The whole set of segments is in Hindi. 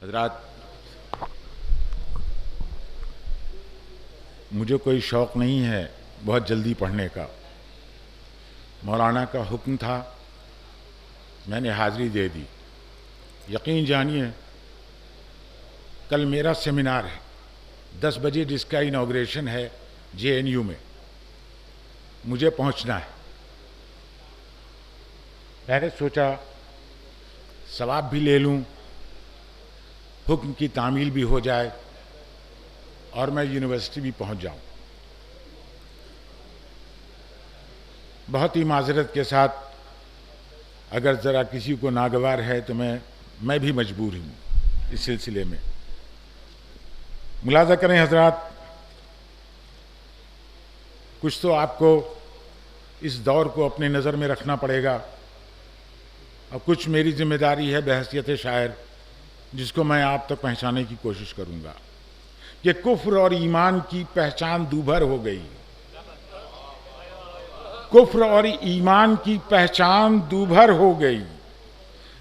हज़रात, मुझे कोई शौक़ नहीं है बहुत जल्दी पढ़ने का। मौलाना का हुक्म था, मैंने हाज़िरी दे दी। यकीन जानिए, कल मेरा सेमिनार है, 10 बजे जिसका इनॉग्रेशन है JNU में, मुझे पहुंचना है। मैंने सोचा सवाब भी ले लूं, हुक्म की तामील भी हो जाए और मैं यूनिवर्सिटी भी पहुंच जाऊं। बहुत ही माजरत के साथ, अगर ज़रा किसी को नागवार है तो मैं भी मजबूर हूँ इस सिलसिले में। मुलाज़ा करें हज़रात, कुछ तो आपको इस दौर को अपने नज़र में रखना पड़ेगा और कुछ मेरी जिम्मेदारी है बहैसियत शायर, जिसको मैं आप तक पहुँचाने की कोशिश करूँगा कि कुफ्र और ईमान की पहचान दूभर हो गई। कुफ्र और ईमान की पहचान दूभर हो गई।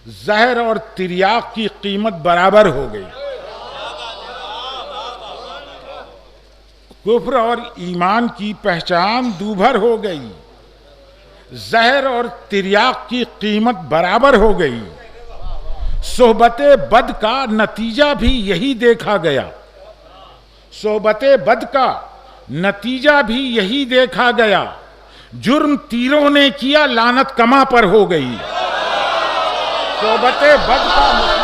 जहर और तिर्याक की कीमत बराबर हो गई। कुफ्र और ईमान की पहचान दूभर हो गई। जहर और तिर्याक की कीमत बराबर हो गई। सोहबते बद का नतीजा भी यही देखा गया। सोहबते बद का नतीजा भी यही देखा गया। जुर्म तीरों ने किया, लानत कमा पर हो गई। सोहबते बद का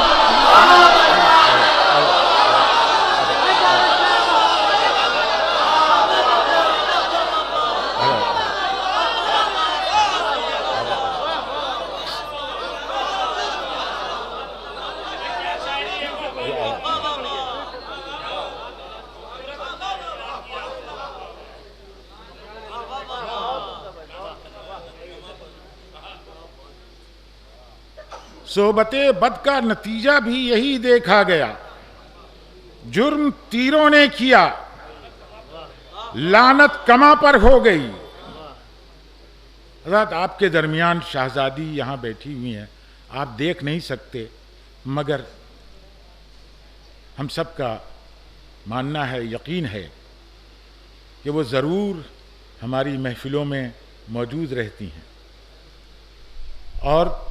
सोहबते बद का नतीजा भी यही देखा गया। जुर्म तीरों ने किया, लानत कमा पर हो गई। हज़रत, आपके दरमियान शहजादी यहां बैठी हुई हैं, आप देख नहीं सकते, मगर हम सब का मानना है, यकीन है कि वो ज़रूर हमारी महफिलों में मौजूद रहती हैं। और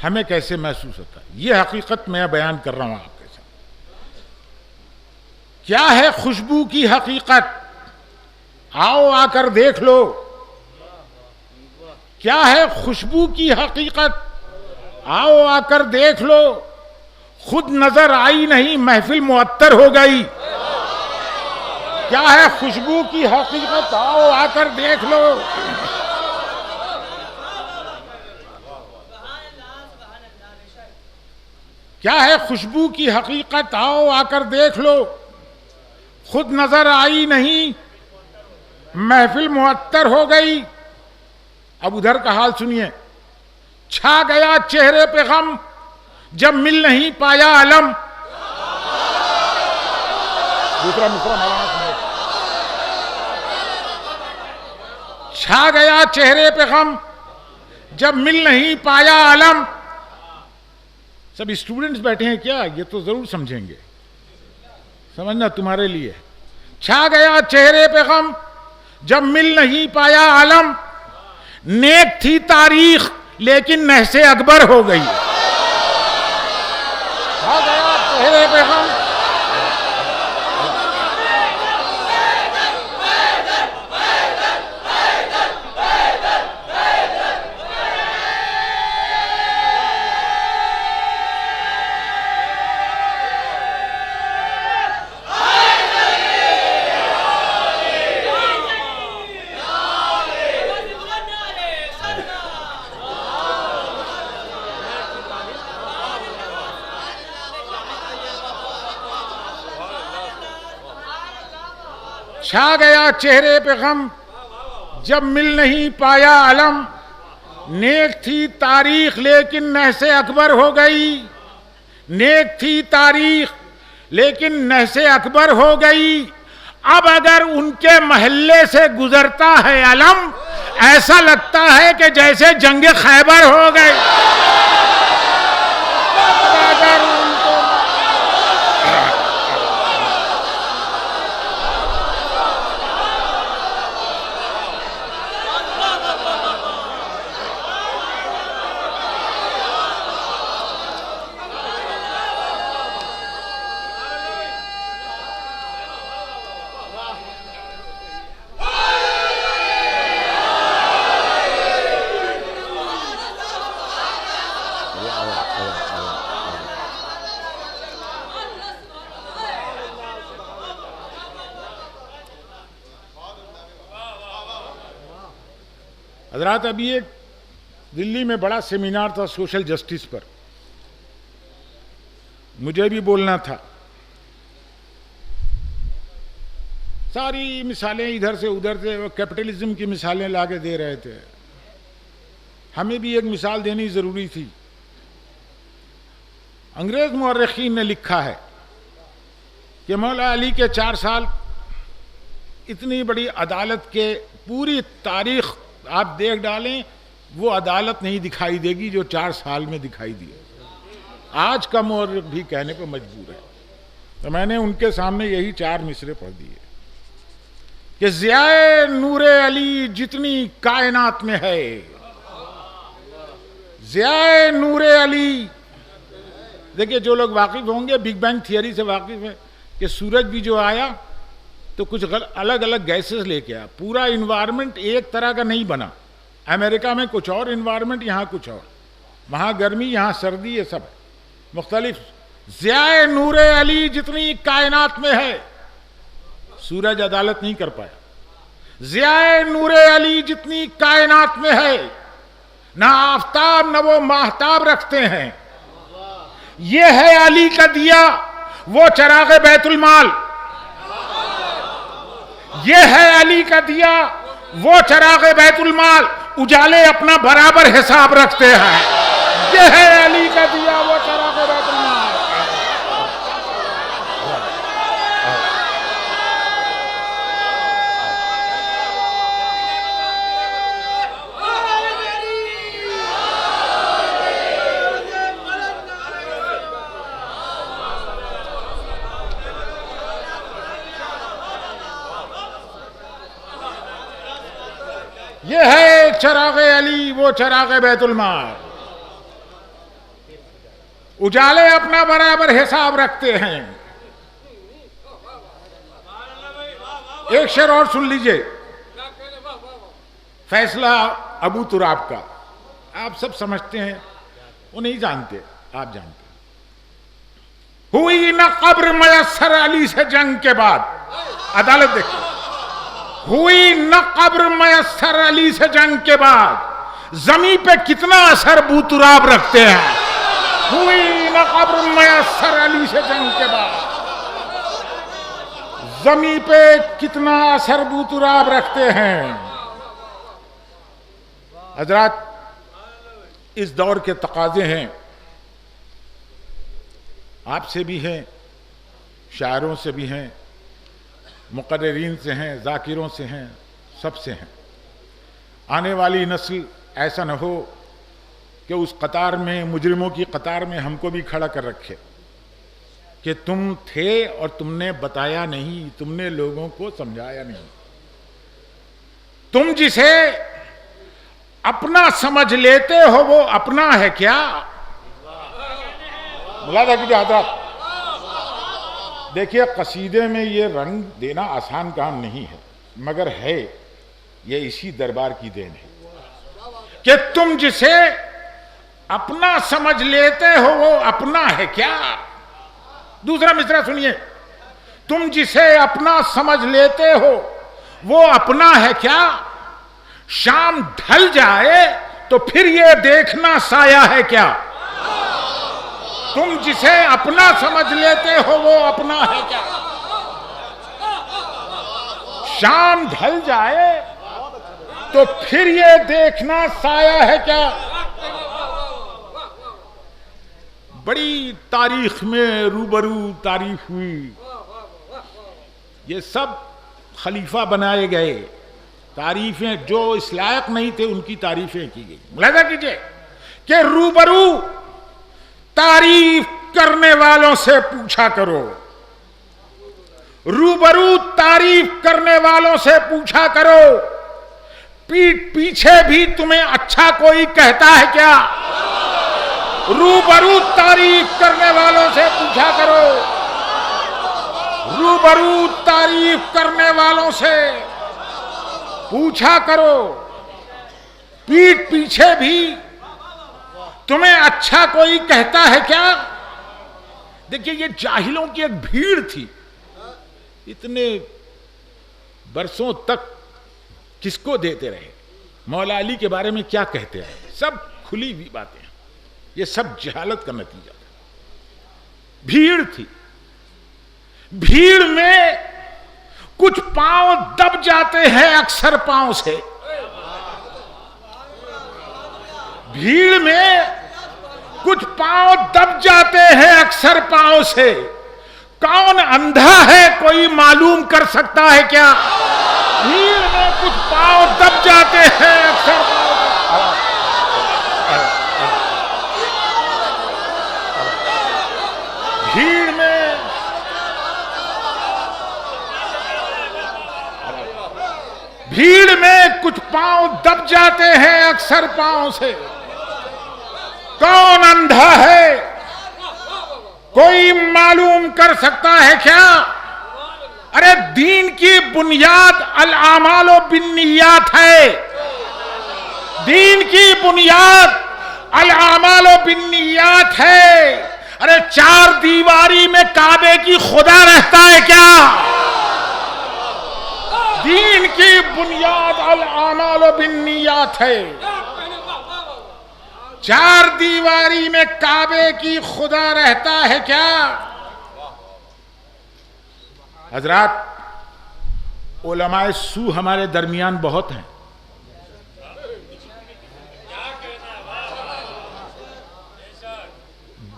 हमें कैसे महसूस होता है, ये हकीकत मैं बयान कर रहा हूं आपके साथ। क्या है खुशबू की हकीकत? आओ आकर देख लो। क्या है खुशबू की हकीकत? आओ आकर देख लो। खुद नजर आई नहीं, महफिल मुअत्तर हो गई। क्या है खुशबू की हकीकत? आओ आकर देख लो। क्या है खुशबू की हकीकत? आओ आकर देख लो। खुद नजर आई नहीं, महफिल मुअत्तर हो गई। अब उधर का हाल सुनिए। छा गया चेहरे पे गम, जब मिल नहीं पाया अलम। दूसरा मिसरा मौलाना सुनिए। छा गया चेहरे पे गम, जब मिल नहीं पाया अलम। सब स्टूडेंट्स बैठे हैं क्या? ये तो जरूर समझेंगे, समझना तुम्हारे लिए। छा गया चेहरे पे गम, जब मिल नहीं पाया आलम। नेक थी तारीख, लेकिन नहसे अकबर हो गई। छा गया चेहरे पे गम, छा गया चेहरे पे गम, जब मिल नहीं पाया अलम। नेक थी तारीख, लेकिन नहसे अकबर हो गई। नेक थी तारीख, लेकिन नहसे अकबर हो गई। अब अगर उनके महल्ले से गुजरता है अलम, ऐसा लगता है कि जैसे जंगे खैबर हो गए। अगर उनको हजरात, अभी एक दिल्ली में बड़ा सेमिनार था सोशल जस्टिस पर, मुझे भी बोलना था। सारी मिसालें इधर से उधर से वो कैपिटलिज्म की मिसालें लाके दे रहे थे। हमें भी एक मिसाल देनी जरूरी थी। अंग्रेज मुअर्रिखीन ने लिखा है कि मौला अली के 4 साल इतनी बड़ी अदालत के पूरी तारीख आप देख डालें, वो अदालत नहीं दिखाई देगी जो 4 साल में दिखाई दी। आज का मुअर्रिख भी कहने पर मजबूर है। तो मैंने उनके सामने यही 4 मिसरे पढ़ दिए कि ज़ियाए नूरे अली जितनी कायनात में है, ज़ियाए नूरे अली। देखिए, जो लोग वाकिफ होंगे बिग बैंग थियरी से वाकिफ है कि सूरज भी जो आया तो कुछ अलग अलग गैसेस लेके आया, पूरा इन्वायरमेंट एक तरह का नहीं बना। अमेरिका में कुछ और इन्वायरमेंट, यहाँ कुछ और, वहाँ गर्मी यहाँ सर्दी, ये सब मुख्तलिफ। ज़ियाए नूरे अली जितनी कायनात में है, सूरज अदालत नहीं कर पाया। ज़ियाए नूरे अली जितनी कायनात में है, ना आफताब न वो माहताब रखते हैं। ये है अली का दिया, वो चराग़ बैतुल माल। ये है अली का दिया, वो चराग़ बैतुल माल। उजाले अपना बराबर हिसाब रखते हैं। ये है अली का दिया, वो चराग़ बैतुल माल। ये है चराग़ अली, वो चराग़ बैतुल माल। उजाले अपना बराबर हिसाब रखते हैं। एक शेर और सुन लीजिए, फैसला अबू तुराब का। आप सब समझते हैं, वो नहीं जानते, आप जानते। हुई न कब्र मयस्सर अली से जंग के बाद, अदालत देखिए, हुई न कब्र मयस्सर अली से जंग के बाद, जमी पे कितना असर बूतुराब रखते हैं। हुई न कब्र मयस्सर अली से जंग के बाद, जमी पे कितना असर बूतुराब रखते हैं। हजरात, इस दौर के तकाजे हैं, आपसे भी हैं, शायरों से भी हैं, मुक़र्रिरीन से हैं, ज़ाकिरों से हैं, सबसे हैं। आने वाली नस्ल ऐसा न हो कि उस कतार में, मुजरिमों की कतार में हमको भी खड़ा कर रखे कि तुम थे और तुमने बताया नहीं, तुमने लोगों को समझाया नहीं। तुम जिसे अपना समझ लेते हो वो अपना है क्या? मुलादा कीजिए हज़रात। देखिए, कसीदे में ये रंग देना आसान काम नहीं है, मगर है, ये इसी दरबार की देन है कि तुम जिसे अपना समझ लेते हो वो अपना है क्या? दूसरा मिसरा सुनिए, तुम जिसे अपना समझ लेते हो वो अपना है क्या? शाम ढल जाए तो फिर ये देखना साया है क्या? तुम जिसे अपना समझ लेते हो वो अपना है क्या? शाम ढल जाए तो फिर ये देखना साया है क्या? बड़ी तारीख में रूबरू तारीफ हुई, ये सब खलीफा बनाए गए, तारीफें जो इस लायक नहीं थे उनकी तारीफें की गई। मुलाहिजा कीजिए कि रूबरू तारीफ करने वालों से पूछा करो, रूबरू तारीफ करने वालों से पूछा करो, पीठ पीछे भी तुम्हें अच्छा कोई कहता है क्या? रूबरू तारीफ करने वालों से पूछा करो, रूबरू तारीफ करने वालों से पूछा करो, पीठ पीछे भी तुम्हें अच्छा कोई कहता है क्या? देखिए, ये जाहिलों की एक भीड़ थी, इतने बरसों तक किसको देते रहे? मौला अली के बारे में क्या कहते हैं, सब खुली हुई बातें हैं, ये सब जहालत का नतीजा था। भीड़ थी, भीड़ में कुछ पांव दब जाते हैं अक्सर पांव से, भीड़ में कुछ पांव दब जाते हैं अक्सर पांव से। कौन अंधा है कोई मालूम कर सकता है क्या? भीड़ में कुछ पांव दब जाते हैं अक्सर पांव से। भीड़ में कुछ पांव दब जाते हैं अक्सर पांव से। कौन अंधा है कोई मालूम कर सकता है क्या? अरे दीन की बुनियाद अल आमालो बिन्नियात है, दीन की बुनियाद अल आमालो बिन्नियात है। अरे चार दीवारी में काबे की खुदा रहता है क्या? दीन की बुनियाद अल आमालो बिन्नियात है, चार दीवारी में काबे की खुदा रहता है क्या? हजरात, उलमाए सू हमारे दरमियान बहुत हैं।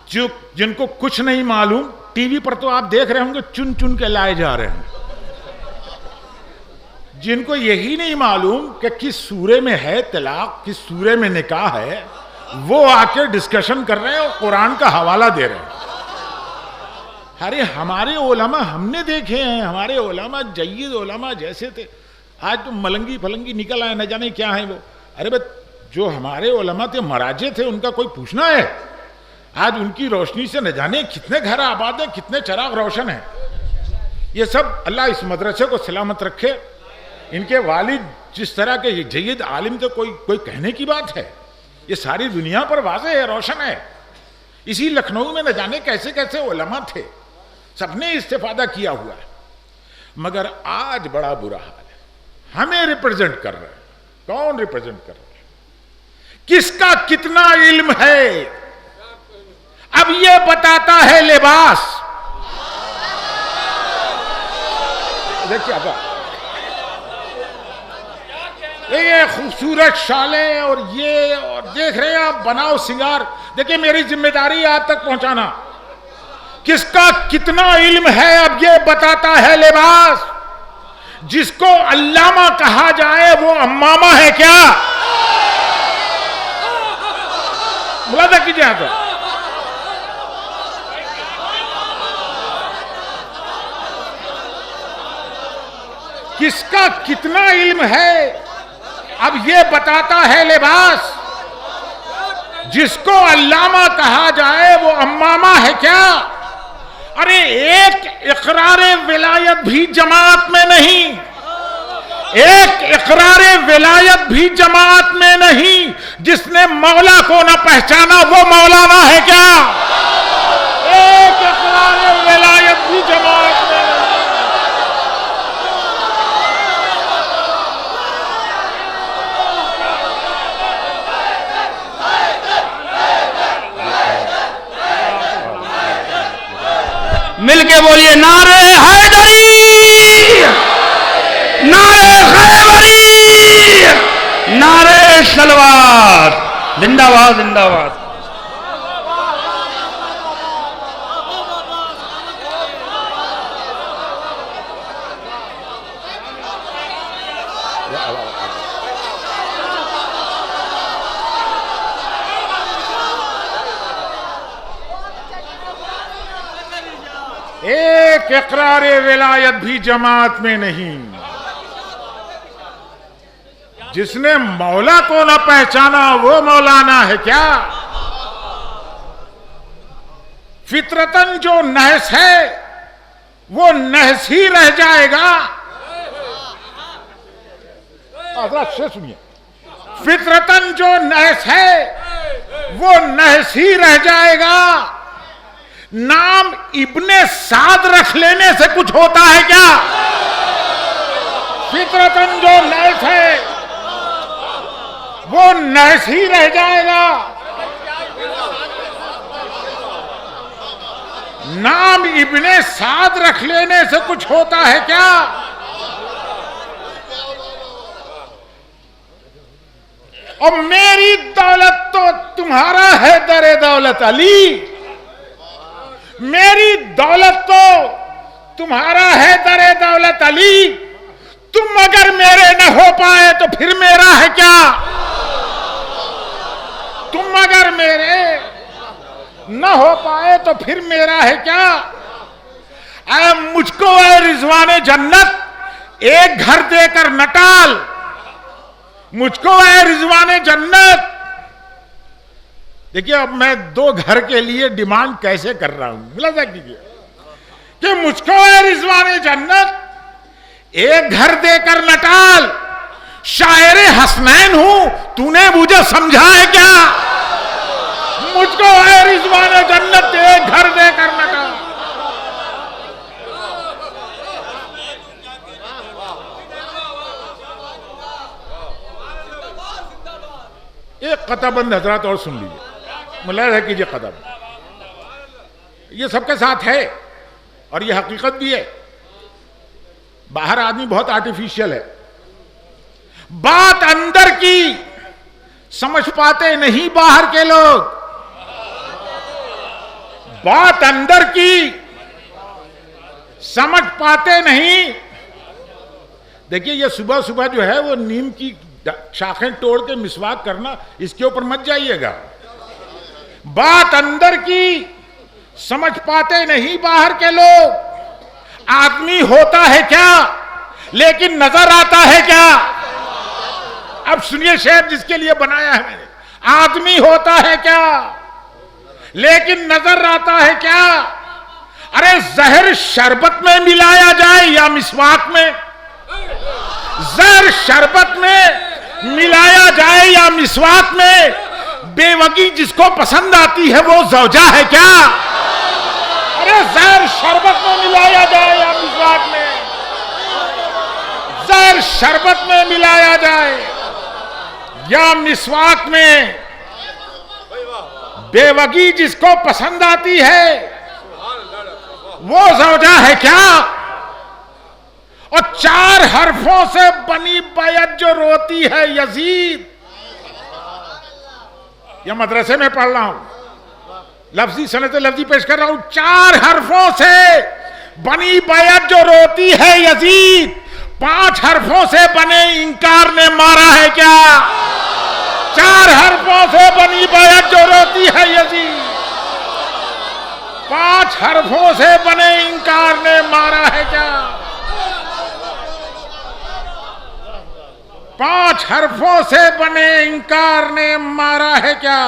जो जिनको कुछ नहीं मालूम, टीवी पर तो आप देख रहे होंगे चुन चुन के लाए जा रहे हैं। जिनको यही नहीं मालूम कि किस सूरे में है तलाक, किस सूरे में निकाह है, वो आके डिस्कशन कर रहे हैं और कुरान का हवाला दे रहे हैं। अरे हमारे उलमा हमने देखे हैं, हमारे उलमा जय्यद उलमा जैसे थे, आज तो मलंगी फलंगी निकल आए, न जाने क्या है वो। अरे बस जो हमारे उलमा थे, मराजे थे, उनका कोई पूछना है? आज उनकी रोशनी से न जाने कितने घर आबाद है, कितने चराग रोशन है। ये सब अल्लाह इस मदरसे को सलामत रखे। इनके वालिद जिस तरह के जय्यद आलिम थे, कोई कहने की बात है? ये सारी दुनिया पर वाज़ेह है, रोशन है। इसी लखनऊ में न जाने कैसे कैसे उलमा थे, सबने इस्तेफादा किया हुआ है। मगर आज बड़ा बुरा हाल है, हमें रिप्रेजेंट कर रहे हैं। कौन रिप्रेजेंट कर रहे हैं? किसका कितना इल्म है, अब ये बताता है लिबास। देखिए अब ये खूबसूरत शालें और ये, और देख रहे हैं आप, बनाओ सिंगार। देखिए मेरी जिम्मेदारी आप तक पहुंचाना। किसका कितना इल्म है अब ये बताता है लिबास। जिसको अल्लामा कहा जाए वो अम्मामा है क्या? मुलाजा कीजिए यहाँ पर। किसका कितना इल्म है अब ये बताता है लिबास। जिसको अल्लामा कहा जाए वो अम्मामा है क्या? अरे एक इकरारे विलायत भी जमात में नहीं, एक इकरारे विलायत भी जमात में नहीं। जिसने मौला को न पहचाना वो मौलाना है क्या? एक इकरारे विलायत भी जमात में नहीं। मिलके बोलिए नारे हैदरी, नारे खैबरी, नारे सलवात, जिंदाबाद जिंदाबाद। एक इकरारे विलायत भी जमात में नहीं। जिसने मौला को न पहचाना वो मौलाना है क्या? फितरतन जो नहस है वो नहस ही रह जाएगा। से सुनिए, फितरतन जो नहस है वो नहस ही रह जाएगा। नाम इब्ने साद रख लेने से कुछ होता है क्या? फितरतन जो नहस है वो नहस ही रह जाएगा। नाम इब्ने साद रख लेने से कुछ होता है क्या? और मेरी दौलत तो तुम्हारा है दरे दौलत अली, मेरी दौलत तो तुम्हारा है दरे दौलत अली। तुम अगर मेरे न हो पाए तो फिर मेरा है क्या? तुम अगर मेरे न हो पाए तो फिर मेरा है क्या? अरे मुझको है रिजवाने जन्नत एक घर देकर न टाल, मुझको है रिजवाने जन्नत। देखिए अब मैं 2 घर के लिए डिमांड कैसे कर रहा हूं, मिला कीजिए कि मुझको है रिजवाने जन्नत एक घर देकर न टाल। शायरे हसनैन हूं, तूने मुझे समझा है क्या? मुझको है रिजवाने जन्नत एक घर देकर न टाल। एक कताबंद हजरात और सुन लीजिए, मुलाहिजा कीजिए कदम, ये सबके साथ है और ये हकीकत भी है। बाहर आदमी बहुत आर्टिफिशियल है, बात अंदर की समझ पाते नहीं बाहर के लोग, बात अंदर की समझ पाते नहीं। देखिए ये सुबह सुबह जो है वो नीम की शाखें तोड़ के मिसवाक करना, इसके ऊपर मत जाइएगा। बात अंदर की समझ पाते नहीं बाहर के लोग। आदमी होता है क्या लेकिन नजर आता है क्या? अब सुनिए शेर जिसके लिए बनाया है मैंने, आदमी होता है क्या लेकिन नजर आता है क्या? अरे जहर शरबत में मिलाया जाए या मिसवाक में, जहर शरबत में मिलाया जाए या मिसवाक में, बेवगी जिसको पसंद आती है वो ज़ौजा है क्या? अरे जहर शरबत में मिलाया जाए या मिसवाक में, जहर शरबत में मिलाया जाए या मिसवाक में, बेवगी जिसको पसंद आती है वो ज़ौजा है क्या? और 4 हरफों से बनी बैत जो रोती है यजीद, यह मदरसे में पढ़ रहा हूं, लफ्जी सनत लफ्जी पेश कर रहा हूं। 4 हरफों से बनी बैत जो रोती है यजीद, 5 हरफों से बने इंकार ने मारा है क्या? 4 हरफों से बनी बैत जो रोती है यजीद, 5 हरफों से बने इंकार ने मारा है क्या? 5 हरफों से बने इंकार ने मारा है क्या?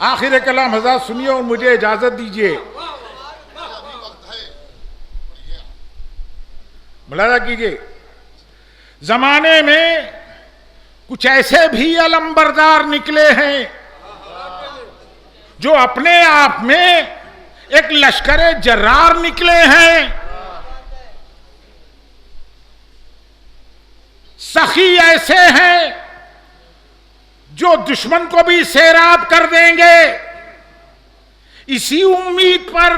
आखिर कलाम हज़रात सुनिए और मुझे इजाजत दीजिए। मुलाहिजा कीजिए, जमाने में कुछ ऐसे भी अलंबरदार निकले हैं जो अपने आप में एक लश्करे जर्रार निकले हैं। सखी ऐसे हैं जो दुश्मन को भी सैराब कर देंगे। इसी उम्मीद पर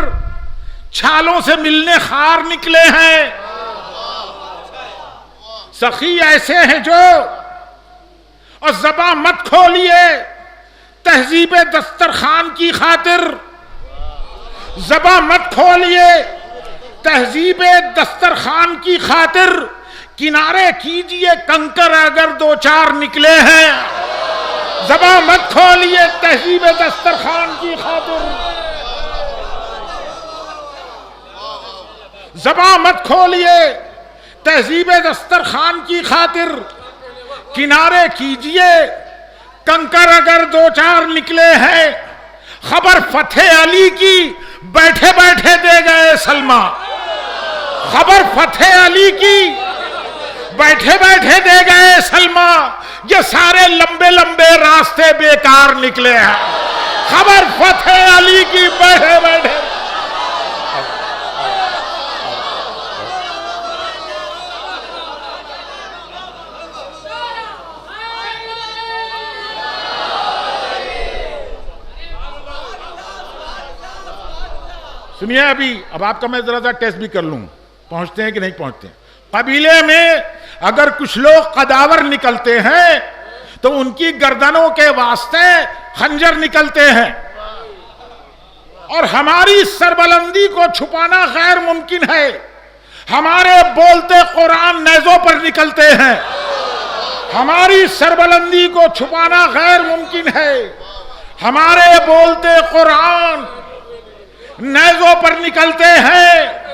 छालों से मिलने खार निकले हैं। सखी ऐसे हैं जो, और ज़बां मत खोलिए तहजीब दस्तरखान की खातिर, ज़बां मत खोलिए तहजीब दस्तरखान की खातिर, किनारे कीजिए कंकर अगर 2-4 निकले हैं। ज़बां मत खोलिए तहजीब दस्तरखान की खातिर, ज़बां मत खोलिए तहजीब दस्तरखान की खातिर, किनारे कीजिए कंकर अगर 2-4 निकले हैं। खबर फतेह अली की बैठे बैठे दे गए सलमा, खबर फतेह अली की बैठे बैठे दे गए सलमा। ये सारे लंबे लंबे रास्ते बेकार निकले हैं। खबर फतेह अली की बैठे बैठे। सुनिए अभी, अब आपका मैं जरा सा टेस्ट भी कर लूं, पहुंचते हैं कि नहीं पहुंचते हैं। कबीले में अगर कुछ लोग कदावर निकलते हैं तो उनकी गर्दनों के वास्ते खंजर निकलते हैं, और हमारी सरबलंदी को छुपाना गैर मुमकिन है। हमारे बोलते कुरान नेज़ों पर निकलते हैं, हमारी सरबलंदी को छुपाना गैर मुमकिन है। हमारे बोलते कुरान नेज़ों पर निकलते हैं,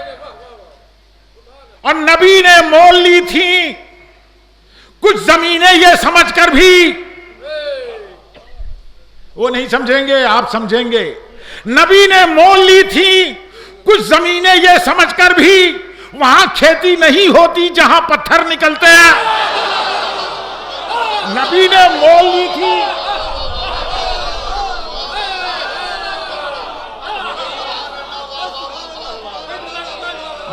और नबी ने मोल ली थी कुछ जमीनें ये समझकर भी, वो नहीं समझेंगे, आप समझेंगे। नबी ने मोल ली थी कुछ जमीनें ये समझकर भी वहां खेती नहीं होती जहां पत्थर निकलते हैं। नबी ने मोल ली थी,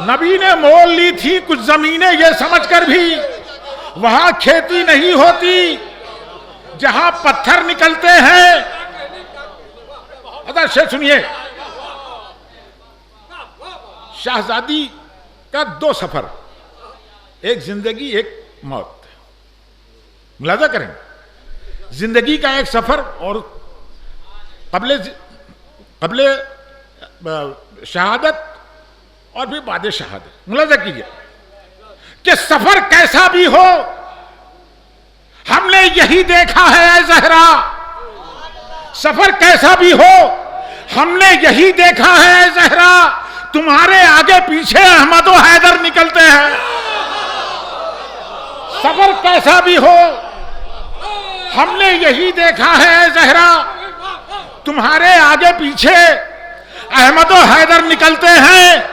नबी ने मोल ली थी कुछ जमीनें ये समझकर भी वहां खेती नहीं होती जहां पत्थर निकलते हैं। अदा शेख सुनिए, शाहजादी का दो सफर, एक जिंदगी एक मौत। मुलाजा करें, जिंदगी का एक सफर और कबले शहादत और फिर बाद शहादत। मुलाजा कीजिए कि सफर कैसा भी हो हमने यही देखा है ज़हरा, सफर कैसा भी हो हमने यही देखा है ज़हरा, तुम्हारे आगे पीछे अहमद और हैदर निकलते हैं। सफर कैसा भी हो हमने यही देखा है ज़हरा, तुम्हारे आगे पीछे अहमद और हैदर निकलते हैं।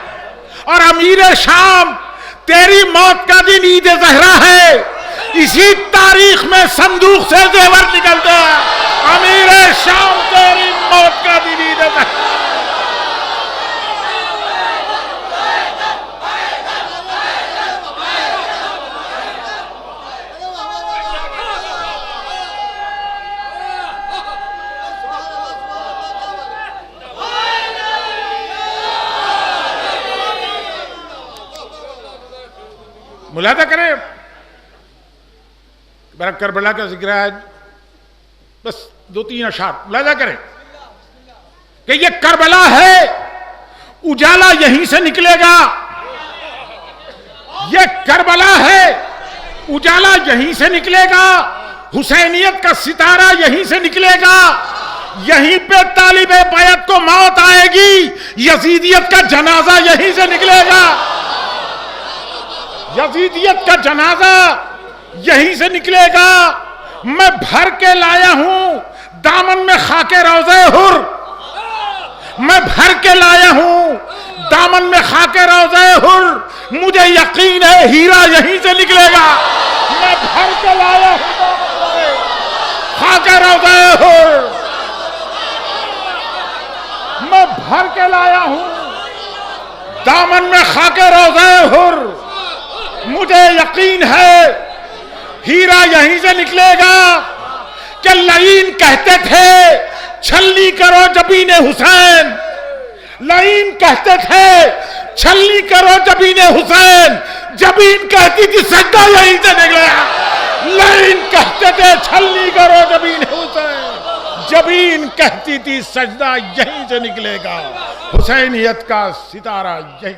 और अमीर शाम तेरी मौत का दिन ईद ज़हरा है, इसी तारीख में संदूक से जेवर निकलते हैं। अमीर शाम तेरी मौत का दिन ईद ज़हरा। मुलादा करें, मेरा करबला का जिक्र है, बस दो तीन अशार मुलादा करें कि ये करबला है, उजाला यहीं से निकलेगा। ये करबला है, उजाला यहीं से निकलेगा। हुसैनियत का सितारा यहीं से निकलेगा। यहीं पे तालिबे बैत को मौत आएगी, यजीदियत का जनाजा यहीं से निकलेगा। यजीदियत का जनाजा यहीं से निकलेगा। मैं भर के लाया हूं दामन में खाके रोज़े हुर, मैं भर के लाया हूं दामन में खाके रोज़े हुर, मुझे यकीन है हीरा यहीं से निकलेगा। मैं भर के लाया हूं खाके रोज़े हुर, मैं भर के लाया हूं दामन में खाके रोज़े हुर, मुझे यकीन है हीरा यहीं से निकलेगा। कि लईन कहते थे छलनी करो जबीने हुसैन, लईन कहते थे छलनी करो जबीने हुसैन, जबीन कहती थी सजदा यहीं से निकलेगा। लईन कहते थे छलनी करो जबीने हुसैन, जबीन कहती थी सजदा यहीं से निकलेगा। हुसैनियत का सितारा यहीं